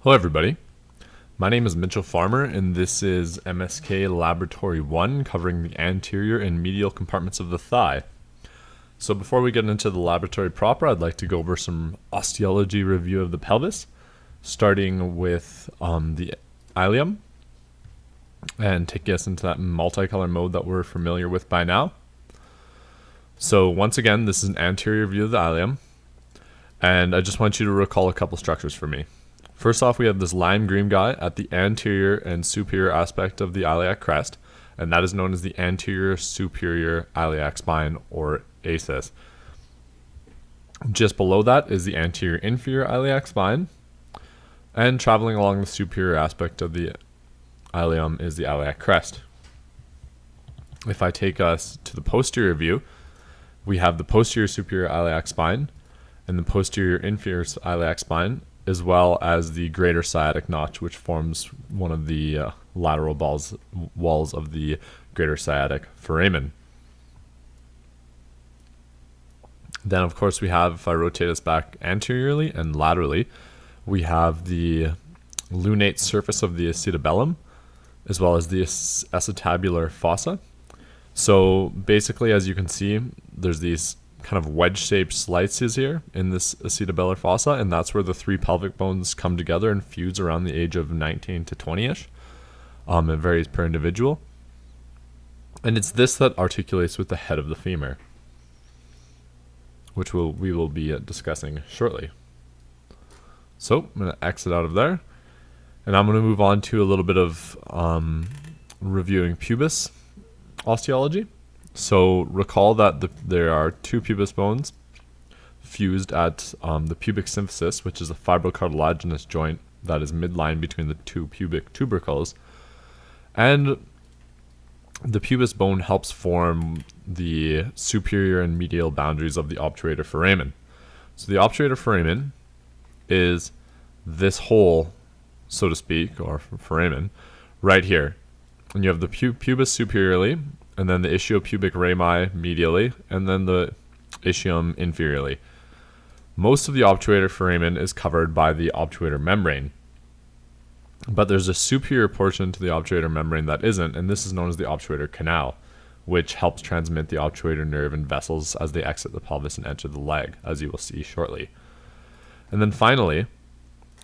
Hello everybody, my name is Mitchell Farmer and this is MSK Laboratory 1 covering the anterior and medial compartments of the thigh. So before we get into the laboratory proper, I'd like to go over some osteology review of the pelvis, starting with the ilium and take us into that multicolor mode that we're familiar with by now. So once again, this is an anterior view of the ilium, and I just want you to recall a couple structures for me. First off, we have this lime green guy at the anterior and superior aspect of the iliac crest, and that is known as the anterior superior iliac spine, or ASIS. Just below that is the anterior inferior iliac spine, and traveling along the superior aspect of the ilium is the iliac crest. If I take us to the posterior view, we have the posterior superior iliac spine and the posterior inferior iliac spine, as well as the greater sciatic notch, which forms one of the lateral walls of the greater sciatic foramen. Then, of course, we have, if I rotate us back anteriorly and laterally, we have the lunate surface of the acetabellum, as well as the acetabular fossa. So basically, as you can see, there's these kind of wedge-shaped slices here in this acetabular fossa, and that's where the three pelvic bones come together and fuse around the age of 19 to 20-ish. It varies per individual. And it's this that articulates with the head of the femur, which we will be discussing shortly. So I'm going to exit out of there, and I'm going to move on to a little bit of reviewing pubis osteology. So recall that there are two pubis bones fused at the pubic symphysis, which is a fibrocartilaginous joint that is midline between the two pubic tubercles. And the pubis bone helps form the superior and medial boundaries of the obturator foramen. So the obturator foramen is this hole, so to speak, or foramen, right here. And you have the pubis superiorly, and then the ischiopubic rami medially, and then the ischium inferiorly. Most of the obturator foramen is covered by the obturator membrane, but there's a superior portion to the obturator membrane that isn't, and this is known as the obturator canal, which helps transmit the obturator nerve and vessels as they exit the pelvis and enter the leg, as you will see shortly. And then finally,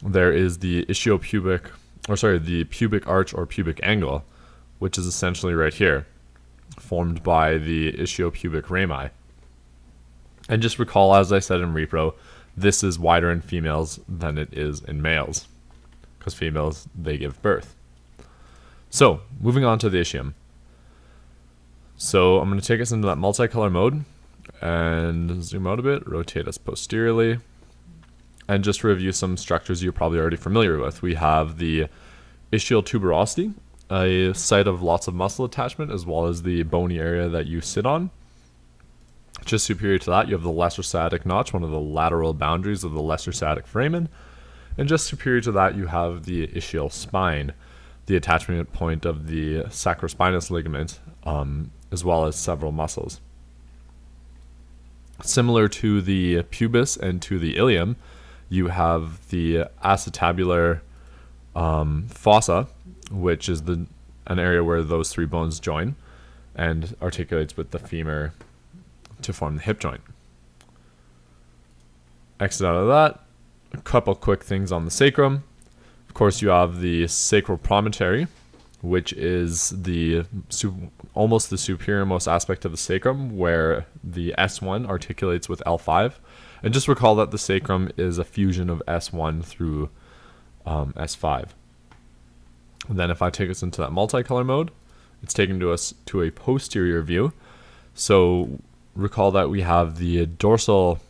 there is the the pubic arch or pubic angle, which is essentially right here, formed by the ischiopubic rami. And just recall, as I said in repro, this is wider in females than it is in males, because females, they give birth. So, moving on to the ischium. So I'm going to take us into that multicolor mode and zoom out a bit, rotate us posteriorly, and just review some structures you're probably already familiar with. We have the ischial tuberosity, a site of lots of muscle attachment, as well as the bony area that you sit on. Just superior to that, you have the lesser sciatic notch, one of the lateral boundaries of the lesser sciatic foramen. And just superior to that, you have the ischial spine, the attachment point of the sacrospinous ligament, as well as several muscles. Similar to the pubis and to the ilium, you have the acetabular fossa, which is an area where those three bones join and articulates with the femur to form the hip joint. Exit out of that. A couple quick things on the sacrum. Of course, you have the sacral promontory, which is almost the superiormost aspect of the sacrum, where the S1 articulates with L5. And just recall that the sacrum is a fusion of S1 through S5. And then if I take us into that multicolor mode, it's taken us to a posterior view. So recall that we have the dorsal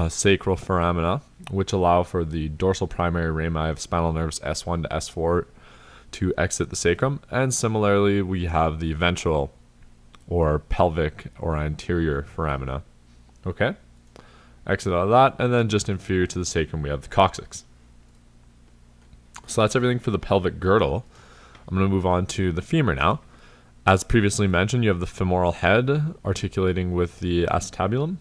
sacral foramina, which allow for the dorsal primary rami of spinal nerves S1 to S4 to exit the sacrum. And similarly, we have the ventral or pelvic or anterior foramina. Okay? Exit out of that, and then just inferior to the sacrum, we have the coccyx. So that's everything for the pelvic girdle. I'm going to move on to the femur now. As previously mentioned, you have the femoral head articulating with the acetabulum.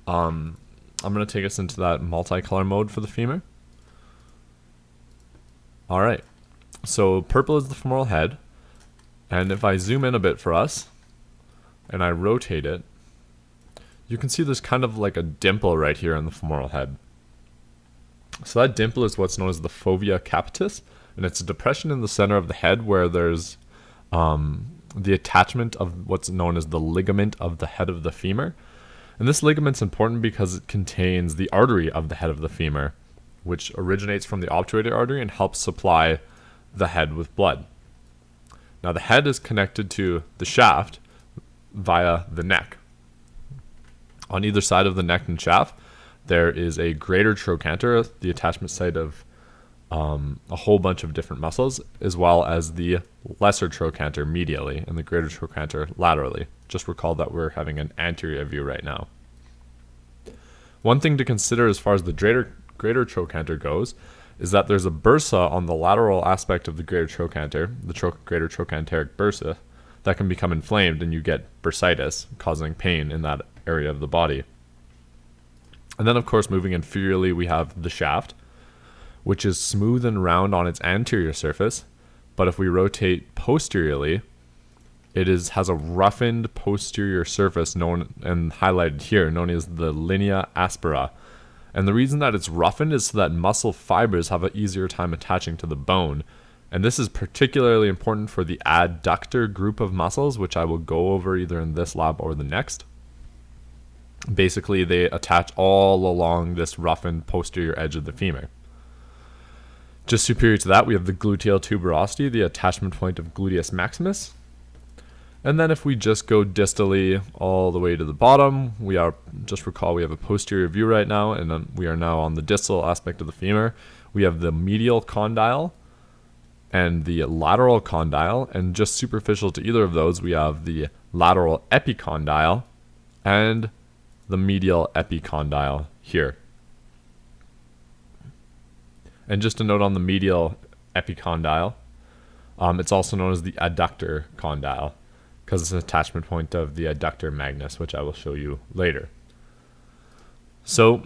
I'm going to take us into that multicolor mode for the femur. All right, so purple is the femoral head, and if I zoom in a bit for us, and I rotate it, you can see there's kind of like a dimple right here in the femoral head. So that dimple is what's known as the fovea capitis, and it's a depression in the center of the head where there's the attachment of what's known as the ligament of the head of the femur. And this ligament's important because it contains the artery of the head of the femur, which originates from the obturator artery and helps supply the head with blood. Now the head is connected to the shaft via the neck. On either side of the neck and shaft, there is a greater trochanter, the attachment site of a whole bunch of different muscles, as well as the lesser trochanter medially and the greater trochanter laterally. Just recall that we're having an anterior view right now. One thing to consider as far as the greater trochanter goes is that there's a bursa on the lateral aspect of the greater trochanter, the greater trochanteric bursa, that can become inflamed and you get bursitis, causing pain in that area of the body. And then, of course, moving inferiorly, we have the shaft, which is smooth and round on its anterior surface, but if we rotate posteriorly, it has a roughened posterior surface known and highlighted here, known as the linea aspera. And the reason that it's roughened is so that muscle fibers have an easier time attaching to the bone. And this is particularly important for the adductor group of muscles, which I will go over either in this lab or the next. Basically, they attach all along this roughened posterior edge of the femur. Just superior to that, we have the gluteal tuberosity, the attachment point of gluteus maximus. And then if we just go distally all the way to the bottom, just recall we have a posterior view right now, and then we are now on the distal aspect of the femur. We have the medial condyle and the lateral condyle, and just superficial to either of those, we have the lateral epicondyle and the medial epicondyle here. And just a note on the medial epicondyle, it's also known as the adductor condyle, because it's an attachment point of the adductor magnus, which I will show you later. So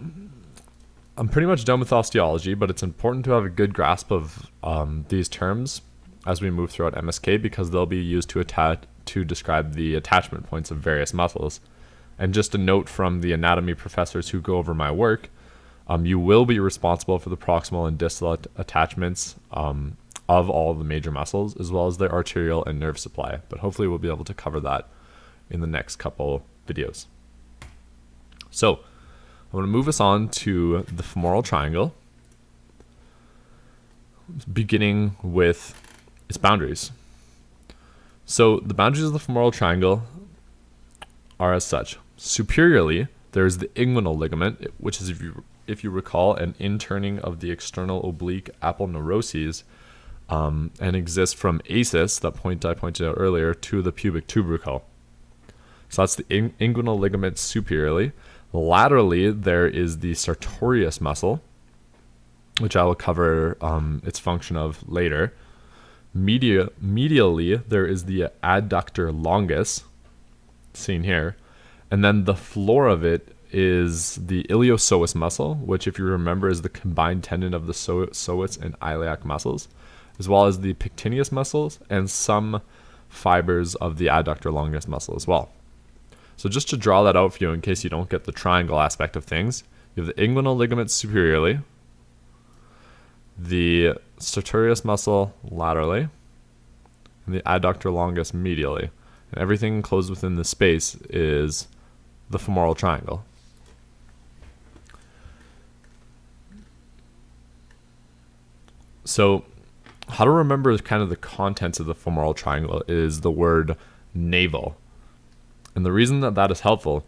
I'm pretty much done with osteology, but it's important to have a good grasp of these terms as we move throughout MSK, because they'll be used to describe the attachment points of various muscles. And just a note from the anatomy professors who go over my work, you will be responsible for the proximal and distal attachments of all the major muscles, as well as their arterial and nerve supply. But hopefully we'll be able to cover that in the next couple videos. So I'm going to move us on to the femoral triangle, beginning with its boundaries. So the boundaries of the femoral triangle are as such. Superiorly, there's the inguinal ligament, which is, if you recall, an interning of the external oblique aponeuroses, and exists from acis, that point I pointed out earlier, to the pubic tubercle. So that's the inguinal ligament superiorly. Laterally, there is the Sartorius muscle, which I will cover its function of later. Medially, there is the adductor longus, seen here. And then the floor of it is the iliopsoas muscle, which, if you remember, is the combined tendon of the psoas and iliac muscles, as well as the pectineus muscles and some fibers of the adductor longus muscle as well. So just to draw that out for you in case you don't get the triangle aspect of things, you have the inguinal ligament superiorly, the Sartorius muscle laterally, and the adductor longus medially. And everything enclosed within the space is the femoral triangle. So how to remember kind of the contents of the femoral triangle is the word navel. And the reason that that is helpful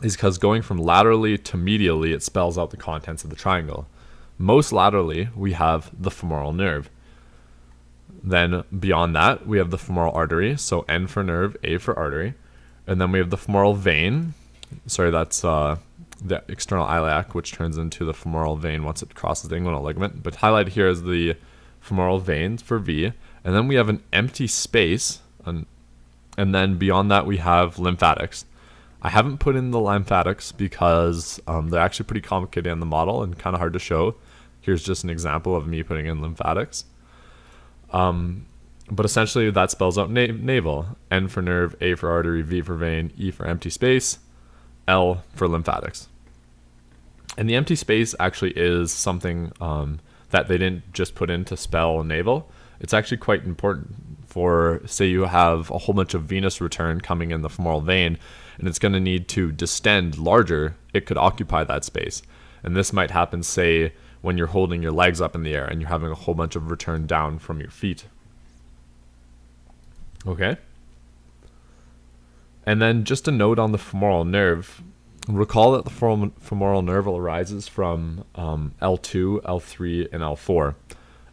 is because going from laterally to medially, it spells out the contents of the triangle. Most laterally, we have the femoral nerve. Then beyond that, we have the femoral artery, so N for nerve, A for artery. And then we have the femoral vein. Sorry, that's the external iliac, which turns into the femoral vein once it crosses the inguinal ligament. But highlighted here is the femoral vein for V. And then we have an empty space, and then beyond that we have lymphatics. I haven't put in the lymphatics because they're actually pretty complicated in the model and kind of hard to show. Here's just an example of me putting in lymphatics. But essentially that spells out navel. N for nerve, A for artery, V for vein, E for empty space, L for lymphatics. And the empty space actually is something that they didn't just put in to spell navel. It's actually quite important for, say you have a whole bunch of venous return coming in the femoral vein, and it's going to need to distend larger, it could occupy that space. And this might happen, say, when you're holding your legs up in the air and you're having a whole bunch of return down from your feet. Okay? And then just a note on the femoral nerve. Recall that the femoral nerve arises from L2, L3, and L4.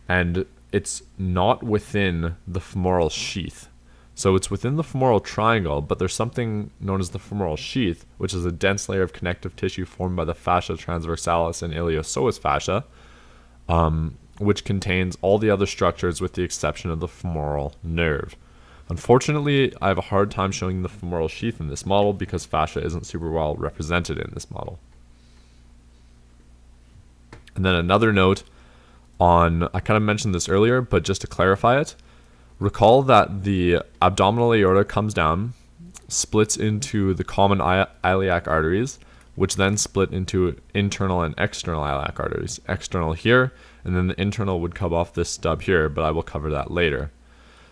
And it's not within the femoral sheath. So it's within the femoral triangle, but there's something known as the femoral sheath, which is a dense layer of connective tissue formed by the fascia transversalis and iliopsoas fascia, which contains all the other structures with the exception of the femoral nerve. Unfortunately, I have a hard time showing the femoral sheath in this model because fascia isn't super well represented in this model. And then another note on, I kind of mentioned this earlier, but just to clarify it, recall that the abdominal aorta comes down, splits into the common iliac arteries, which then split into internal and external iliac arteries. External here, and then the internal would come off this stub here, but I will cover that later.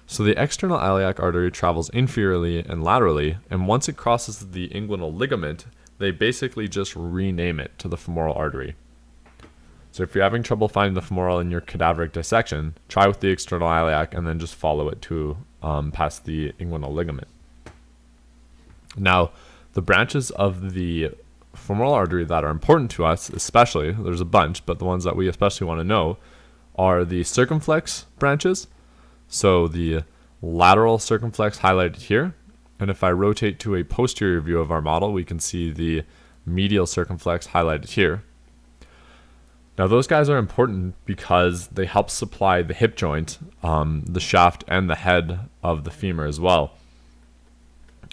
So the external iliac artery travels inferiorly and laterally, and once it crosses the inguinal ligament, they basically just rename it to the femoral artery. So if you're having trouble finding the femoral in your cadaveric dissection, try with the external iliac and then just follow it to past the inguinal ligament. Now, the branches of the femoral artery that are important to us, especially, there's a bunch, but the ones that we especially want to know are the circumflex branches. So the lateral circumflex highlighted here, and if I rotate to a posterior view of our model, we can see the medial circumflex highlighted here. Now those guys are important because they help supply the hip joint, the shaft, and the head of the femur as well.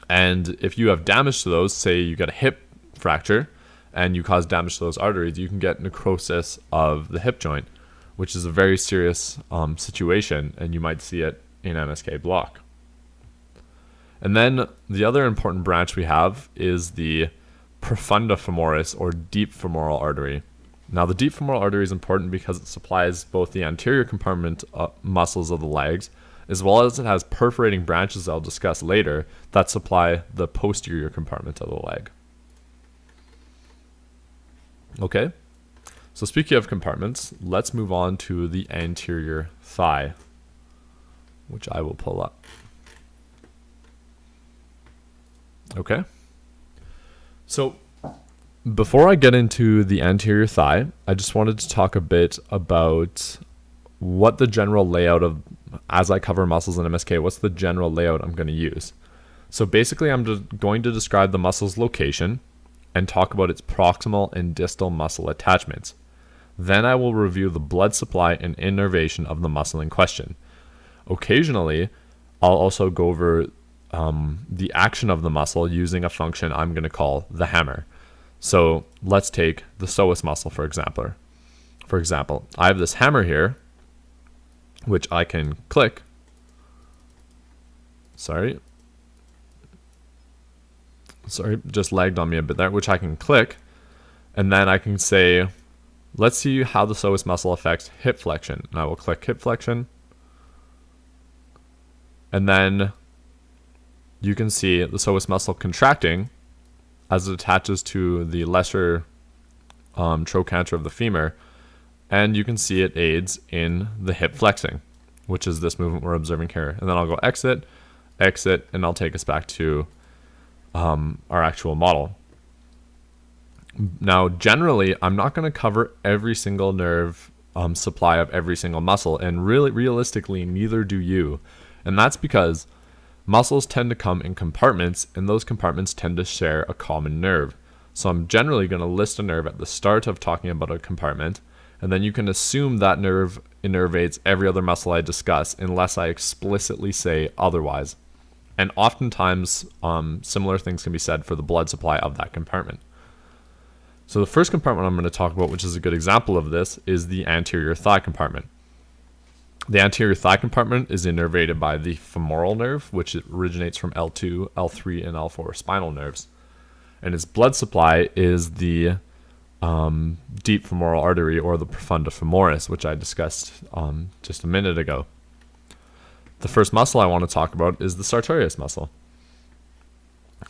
And if you have damage to those, say you get a hip fracture and you cause damage to those arteries, you can get necrosis of the hip joint, which is a very serious situation, and you might see it in MSK block. And then the other important branch we have is the profunda femoris, or deep femoral artery. Now the deep femoral artery is important because it supplies both the anterior compartment muscles of the legs, as well as it has perforating branches I'll discuss later that supply the posterior compartment of the leg. Okay? So speaking of compartments, let's move on to the anterior thigh, which I will pull up. Okay. So before I get into the anterior thigh, I just wanted to talk a bit about what the general layout of, as I cover muscles in MSK, what's the general layout I'm going to use. So basically I'm going to describe the muscle's location and talk about its proximal and distal muscle attachments. Then I will review the blood supply and innervation of the muscle in question. Occasionally, I'll also go over the action of the muscle using a function I'm going to call the hammer. So let's take the psoas muscle, for example. I have this hammer here, which I can click. Sorry, just lagged on me a bit there, which I can click, and then I can say, let's see how the psoas muscle affects hip flexion. And I will click hip flexion. And then you can see the psoas muscle contracting as it attaches to the lesser trochanter of the femur. And you can see it aids in the hip flexing, which is this movement we're observing here. And then I'll go exit, exit, and I'll take us back to our actual model. Now, generally, I'm not going to cover every single nerve supply of every single muscle, and really, realistically, neither do you. And that's because muscles tend to come in compartments, and those compartments tend to share a common nerve. So I'm generally going to list a nerve at the start of talking about a compartment, and then you can assume that nerve innervates every other muscle I discuss unless I explicitly say otherwise. And oftentimes, similar things can be said for the blood supply of that compartment. So the first compartment I'm going to talk about, which is a good example of this, is the anterior thigh compartment. The anterior thigh compartment is innervated by the femoral nerve, which originates from L2, L3, and L4 spinal nerves. And its blood supply is the deep femoral artery, or the profunda femoris, which I discussed just a minute ago. The first muscle I want to talk about is the Sartorius muscle.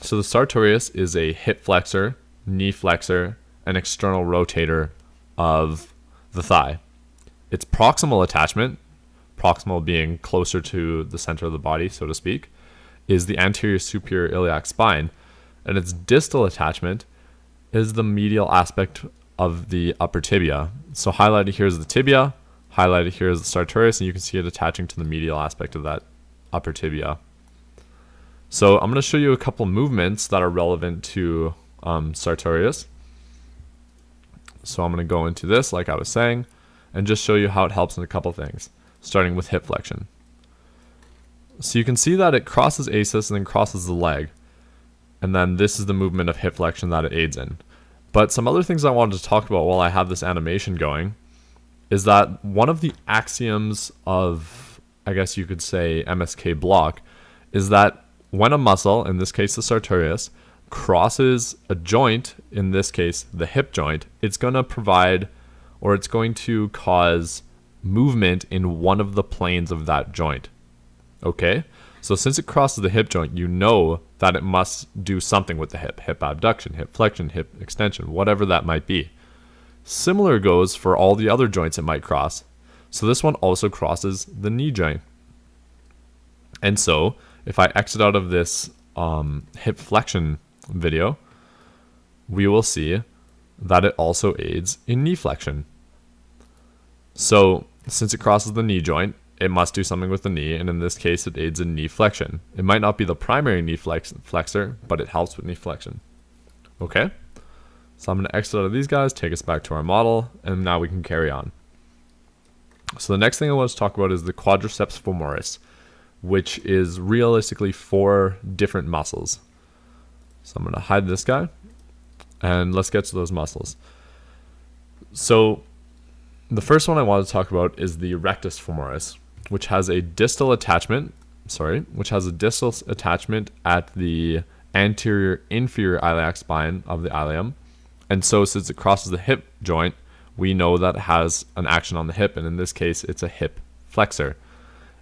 So the Sartorius is a hip flexor, knee flexor, and external rotator of the thigh. Its proximal attachment, proximal being closer to the center of the body, so to speak, is the anterior superior iliac spine, and its distal attachment is the medial aspect of the upper tibia. So highlighted here is the tibia, highlighted here is the Sartorius, and you can see it attaching to the medial aspect of that upper tibia. So I'm going to show you a couple movements that are relevant to Sartorius. So I'm going to go into this, like I was saying, and just show you how it helps in a couple things, starting with hip flexion. So you can see that it crosses ACIS and then crosses the leg. And then this is the movement of hip flexion that it aids in. But some other things I wanted to talk about while I have this animation going is that one of the axioms of, I guess you could say, MSK block, is that when a muscle, in this case the Sartorius, crosses a joint, in this case the hip joint, it's going to provide, or it's going to cause movement in one of the planes of that joint. Okay? So since it crosses the hip joint, you know that it must do something with the hip abduction, hip flexion, hip extension, whatever that might be. Similar goes for all the other joints it might cross. So this one also crosses the knee joint. And so if I exit out of this hip flexion video, we will see that it also aids in knee flexion. So since it crosses the knee joint, it must do something with the knee, and in this case it aids in knee flexion. It might not be the primary knee flexor, but it helps with knee flexion. Okay? So I'm going to exit out of these guys, take us back to our model, and now we can carry on. So the next thing I want to talk about is the quadriceps femoris, which is realistically 4 different muscles. So I'm going to hide this guy, and let's get to those muscles. So the first one I want to talk about is the rectus femoris, which has a distal attachment, at the anterior inferior iliac spine of the ilium. And so since it crosses the hip joint, we know that it has an action on the hip, and in this case it's a hip flexor.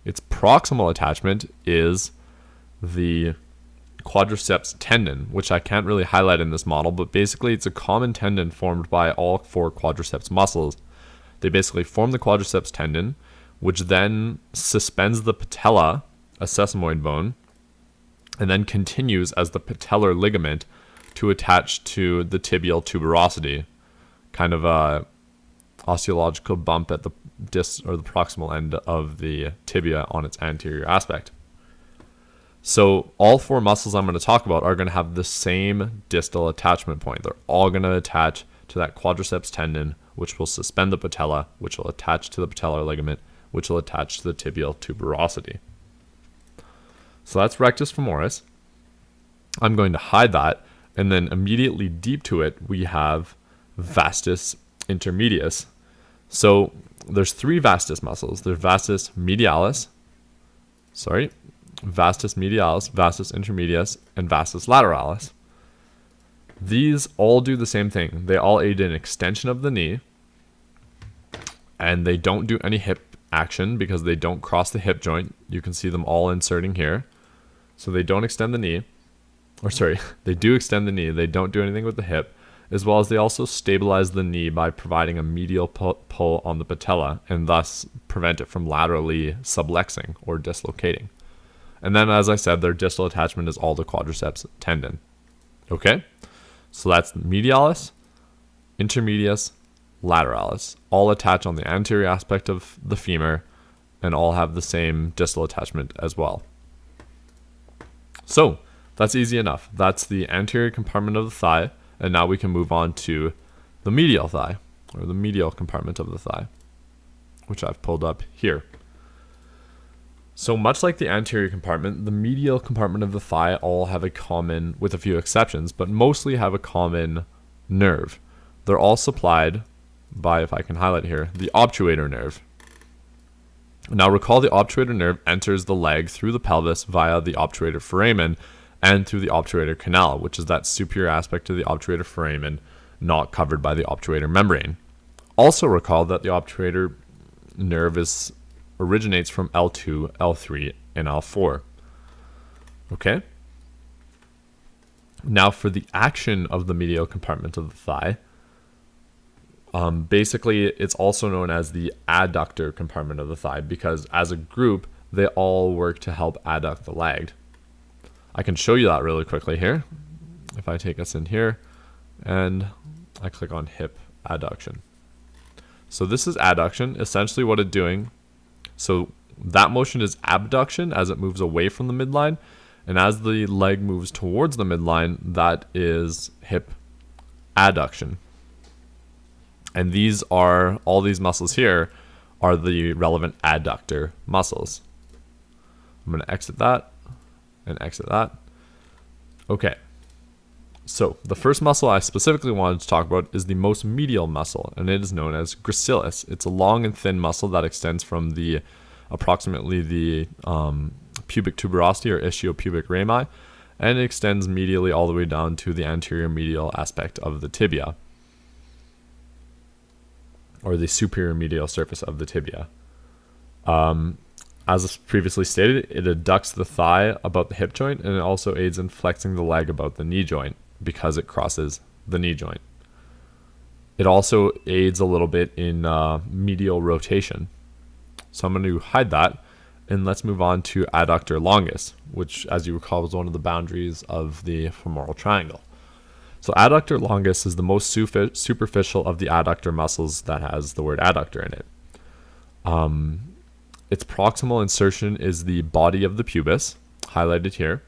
Its proximal attachment is the quadriceps tendon, which I can't really highlight in this model, but basically it's a common tendon formed by all 4 quadriceps muscles. They basically form the quadriceps tendon, which then suspends the patella, a sesamoid bone, and then continues as the patellar ligament to attach to the tibial tuberosity, kind of a osteological bump at the disc or the proximal end of the tibia on its anterior aspect. So all 4 muscles I'm going to talk about are going to have the same distal attachment point. They're all going to attach to that quadriceps tendon, which will suspend the patella, which will attach to the patellar ligament, which will attach to the tibial tuberosity. So that's rectus femoris. I'm going to hide that, and then immediately deep to it, we have vastus intermedius. So there's 3 vastus muscles. There's vastus medialis, vastus intermedius, and vastus lateralis. These all do the same thing. They all aid in extension of the knee, and they don't do any hip action because they don't cross the hip joint. You can see them all inserting here. So they don't extend the knee, they do extend the knee. They don't do anything with the hip, as well as they also stabilize the knee by providing a medial pull on the patella and thus prevent it from laterally sublexing or dislocating. And then, as I said, their distal attachment is all the quadriceps tendon. Okay? So that's medialis, intermedius, lateralis. All attach on the anterior aspect of the femur and all have the same distal attachment as well. So that's easy enough. That's the anterior compartment of the thigh, and now we can move on to the medial thigh, or the medial compartment of the thigh, which I've pulled up here. So much like the anterior compartment, the medial compartment of the thigh all have a common, with a few exceptions, but mostly have a common nerve, they're all supplied by, if I can highlight here, the obturator nerve. Now recall the obturator nerve enters the leg through the pelvis via the obturator foramen and through the obturator canal, which is that superior aspect of the obturator foramen not covered by the obturator membrane. Also recall that the obturator nerve originates from L2, L3, and L4. Okay? Now for the action of the medial compartment of the thigh, basically it's also known as the adductor compartment of the thigh because as a group, they all work to help adduct the leg. I can show you that really quickly here. If I take us in here and I click on hip adduction. So this is adduction, essentially what it's doing. So that motion is abduction as it moves away from the midline, and as the leg moves towards the midline, that is hip adduction. And these are, all these muscles here are the relevant adductor muscles. I'm going to exit that and exit that. Okay. So the first muscle I specifically wanted to talk about is the most medial muscle, and it is known as gracilis. It's a long and thin muscle that extends from the approximately the pubic tuberosity or ischiopubic rami, and it extends medially all the way down to the anterior medial aspect of the tibia, or the superior medial surface of the tibia. As previously stated, it adducts the thigh about the hip joint, and it also aids in flexing the leg about the knee joint because it crosses the knee joint. It also aids a little bit in medial rotation. So I'm going to hide that, and let's move on to adductor longus, which, as you recall, was one of the boundaries of the femoral triangle. So adductor longus is the most superficial of the adductor muscles that has the word adductor in it. Its proximal insertion is the body of the pubis, highlighted here,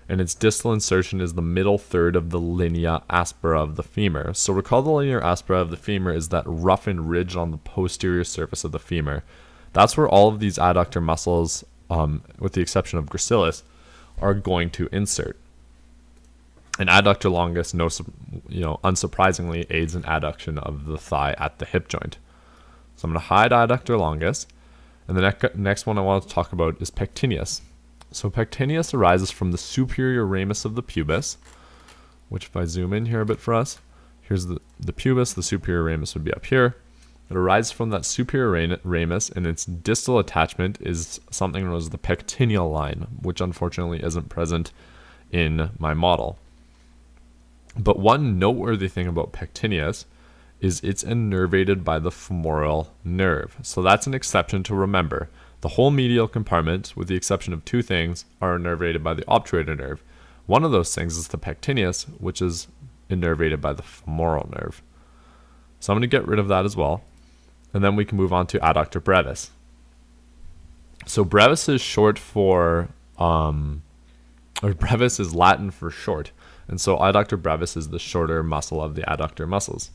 and its distal insertion is the middle third of the linea aspera of the femur. So recall the linea aspera of the femur is that roughened ridge on the posterior surface of the femur. That's where all of these adductor muscles, with the exception of gracilis, are going to insert. And adductor longus, unsurprisingly, aids in adduction of the thigh at the hip joint. So I'm going to hide adductor longus, and the next one I want to talk about is pectineus. So pectineus arises from the superior ramus of the pubis, which if I zoom in here a bit for us, here's the pubis, the superior ramus would be up here. It arises from that superior ramus, and its distal attachment is something known as the pectineal line, which unfortunately isn't present in my model. But one noteworthy thing about pectineus is it's innervated by the femoral nerve. So that's an exception to remember. The whole medial compartment, with the exception of two things, are innervated by the obturator nerve. One of those things is the pectineus, which is innervated by the femoral nerve. So I'm going to get rid of that as well. And then we can move on to adductor brevis. So brevis is short for, or brevis is Latin for short. And so adductor brevis is the shorter muscle of the adductor muscles.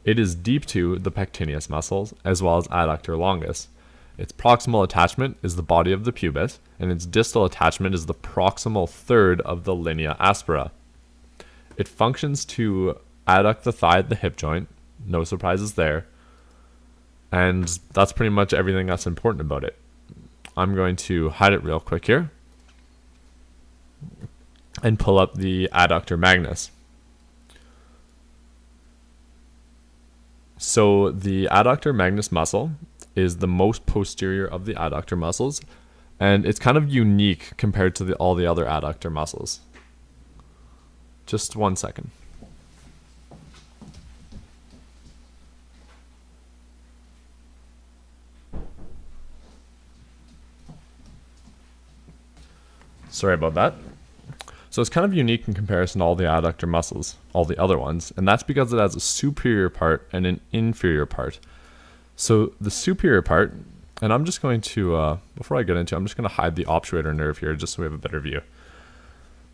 It is deep to the pectineus muscles, as well as adductor longus. Its proximal attachment is the body of the pubis, and its distal attachment is the proximal third of the linea aspera. It functions to adduct the thigh at the hip joint, no surprises there, and that's pretty much everything that's important about it. I'm going to hide it real quick here and pull up the adductor magnus. So the adductor magnus muscle is the most posterior of the adductor muscles, and it's kind of unique compared to all the other adductor muscles. Just 1 second. Sorry about that. So it's kind of unique in comparison to all the adductor muscles, all the other ones, and that's because it has a superior part and an inferior part. So the superior part, and I'm just going to, before I get into it, I'm just going to hide the obturator nerve here just so we have a better view.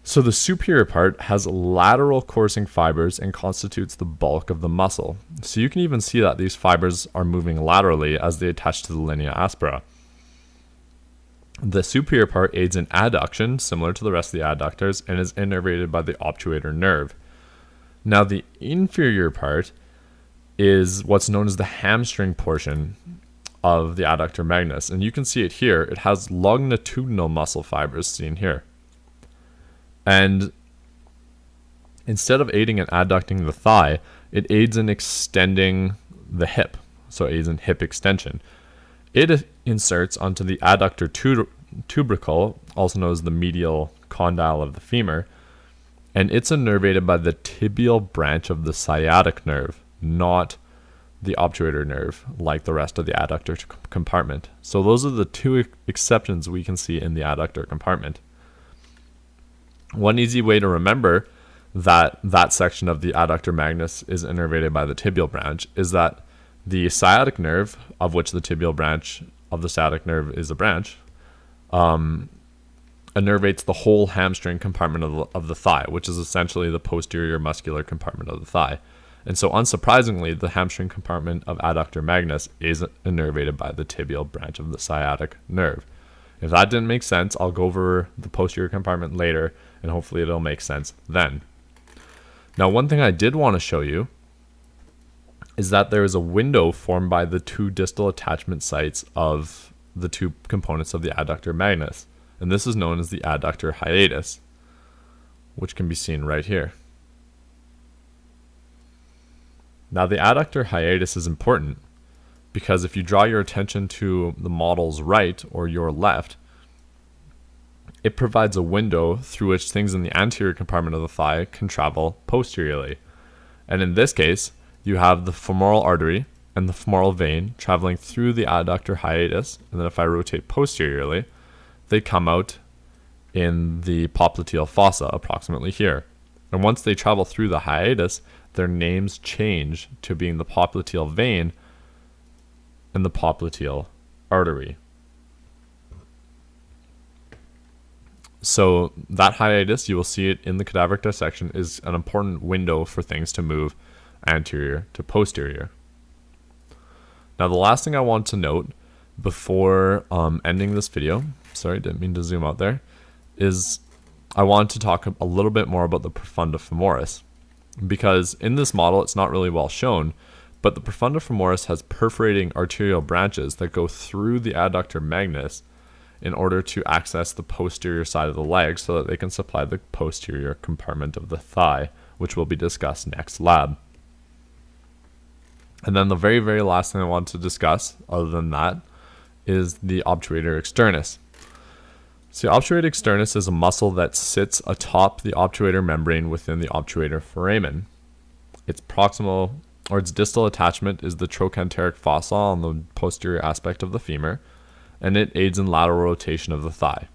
So the superior part has lateral coursing fibers and constitutes the bulk of the muscle. So you can even see that these fibers are moving laterally as they attach to the linea aspera. The superior part aids in adduction, similar to the rest of the adductors, and is innervated by the obturator nerve. Now the inferior part is what's known as the hamstring portion of the adductor magnus. And you can see it here. It has longitudinal muscle fibers seen here. And instead of aiding in adducting the thigh, it aids in extending the hip. So it aids in hip extension. It inserts onto the adductor tubercle, also known as the medial condyle of the femur, and it's innervated by the tibial branch of the sciatic nerve, not the obturator nerve, like the rest of the adductor compartment. So those are the two exceptions we can see in the adductor compartment. One easy way to remember that that section of the adductor magnus is innervated by the tibial branch is that the sciatic nerve, of which the tibial branch of the sciatic nerve is a branch, innervates the whole hamstring compartment of the thigh, which is essentially the posterior muscular compartment of the thigh. And so unsurprisingly, the hamstring compartment of adductor magnus is innervated by the tibial branch of the sciatic nerve. If that didn't make sense, I'll go over the posterior compartment later, and hopefully it'll make sense then. Now, one thing I did want to show you is that there is a window formed by the two distal attachment sites of the two components of the adductor magnus, and this is known as the adductor hiatus, which can be seen right here. Now, the adductor hiatus is important because if you draw your attention to the model's right or your left, it provides a window through which things in the anterior compartment of the thigh can travel posteriorly. And in this case, you have the femoral artery and the femoral vein traveling through the adductor hiatus, and then if I rotate posteriorly, they come out in the popliteal fossa, approximately here. And once they travel through the hiatus, their names change to being the popliteal vein and the popliteal artery. So that hiatus, you will see it in the cadaveric dissection, is an important window for things to move anterior to posterior. Now, the last thing I want to note before ending this video, sorry, didn't mean to zoom out there, is I want to talk a little bit more about the profunda femoris, because in this model it's not really well shown, but the profunda femoris has perforating arterial branches that go through the adductor magnus in order to access the posterior side of the leg so that they can supply the posterior compartment of the thigh, which will be discussed next lab. And then the very, very last thing I want to discuss, other than that, is the obturator externus. So the obturator externus is a muscle that sits atop the obturator membrane within the obturator foramen. Its proximal, or its distal attachment, is the trochanteric fossa on the posterior aspect of the femur, and it aids in lateral rotation of the thigh.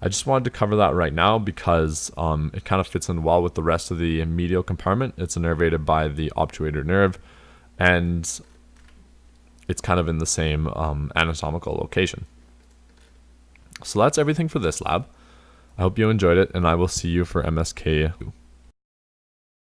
I just wanted to cover that right now because it kind of fits in well with the rest of the medial compartment. It's innervated by the obturator nerve, and it's kind of in the same anatomical location. So that's everything for this lab. I hope you enjoyed it, and I will see you for MSK.